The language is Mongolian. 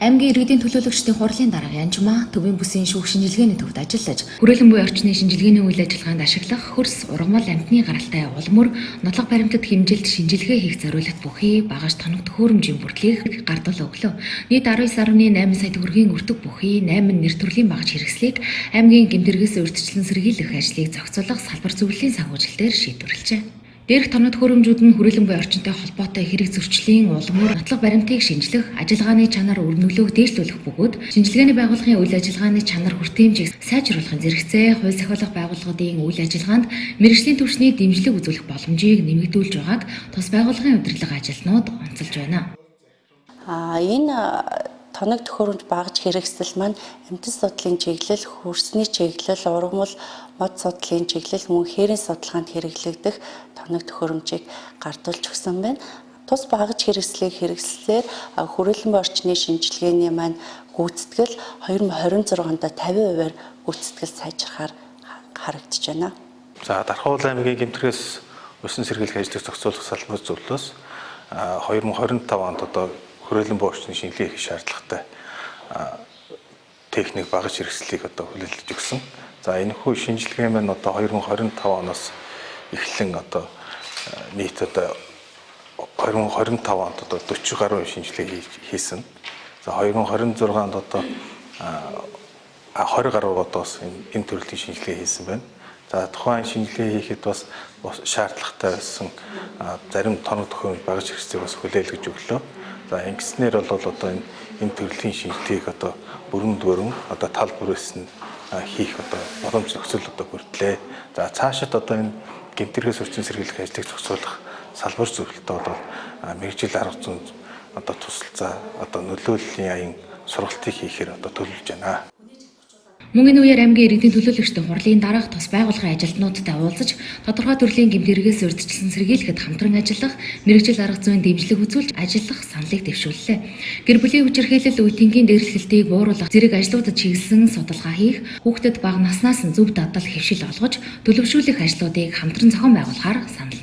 Аймгийн иргэдийн төлөөлөгчдийн хурлын дарга Янжмаа төвийн бүсийн шүүх шинжилгээний төвд ажиллаж, хүрээлэн буй орчны шинжилгээний үйл ажиллагаанд ашиглах хөрс, ургамал, амьтны гаралтай улмөр, нотлох баримтат хэмжилт шинжилгээ хийх зориулалт бүхий багаж тоногдох хөрөмжийн бүрдлийг гардал өглөө. Нийт 19.8 сая төгрөгийн өртөг бүхий 8 нэр төрлийн багаж хэрэгслийг аймгийн гэмтэргээс урьдчилан сэргийлэх ажлыг зохицуулах салбар зөвлөлийн санхүүжилтээр шийдвэрлэжээ. Дээрх тоногдох хөрөмжүүд нь хүрээлэн буй орчинтой холбоотой хэрэг зөрчлийн улмөр, нотлох баримтыг шинжлэх, ажиллагааны чанар өрнөлөөх дээшлүүлэх бөгөөд шинжилгээний байгууллагын үйл ажиллагааны чанар хүртээмжийг сайжруулахын зэрэгцээ хууль зохиолох байгууллагын үйл ажиллагаанд мэргэжлийн түвшний дэмжлэг үзүүлэх боломжийг нэмэгдүүлж байгааг тус байгууллагын удирдлага ажилтнууд онцолж байна. Энэ тоногдох хөрөмж багаж хэрэгсэл маань амьтан судлалын чиглэл, хөрсний чиглэл, ургамал, мод судлалын чиглэл, мөн хээрийн судалгаанд хэрэглэгдэх тоногдох хөрөмжийг гардуулж өгсөн байна. Тус багаж хэрэгслийг хэрэгслээр хүрээлэн буй орчны шинжилгээний маань гүйцэтгэл 2026 онд 50%-аар гүйцэтгэл сайжрахаар харагдаж байна. За Дархан аймгийн гэмтэргээс усан сэргийлэх ажлыг зохицуулах салбар зөвлөлөөс 2025 онд хүрээлэн буй орчны шинжилгээ хийх шаардлагатай техник багаж хэрэгслийг хүлээлгэж өгсөн. За энэ хүү шинжилгээ маань 2025 оноос эхлэн нийт 2025 онд 40 гаруй шинжилгээ хийсэн. За 2026 онд 20 гаруй бас энэ төрлийн шинжилгээ хийсэн байна. За тухайн шинжилгээ хийхэд бас шаардлагатай байсан зарим тоногдох хөрөмж багаж хэрэгслийг бас хүлээлгэж өглөө. За ингэснээр бол энэ төрлийн шинжилгээг бүрэн дүрэн тал бүрээс нь хийх боломж нөхцөл бүрдлээ. За цаашид энэ гэмтэргээс урьдчилан сэргийлэх ажлыг зохицуулах салбар зөвлөлтөд бол мэргэжил арга зүйн тусалцаа нөлөөллийн аян сургалтыг хийхээр төлөвлөж байна. Мөн энэ үеэр аймгийн иргэдийн төлөөлөгчдийн хурлын дарга тус байгууллагын ажилтнуудтай уулзаж, тодорхой төрлийн гэмтэргээс урьдчилан сэргийлэхэд хамтран ажиллах, мэргэжил арга зүйн дэмжлэг үзүүлж ажиллах саналыг дэвшүүллээ. Гэр бүлийн хүчирхийлэл үеийнгийн дээрлэлтийг бууруулах зэрэг ажлуудад чиглэсэн судалгаа хийх, хүүхдэд бага наснаас нь зөв дадал хэвшил олгож, төлөвшүүлэх ажлуудыг хамтран зохион байгуулахаар санал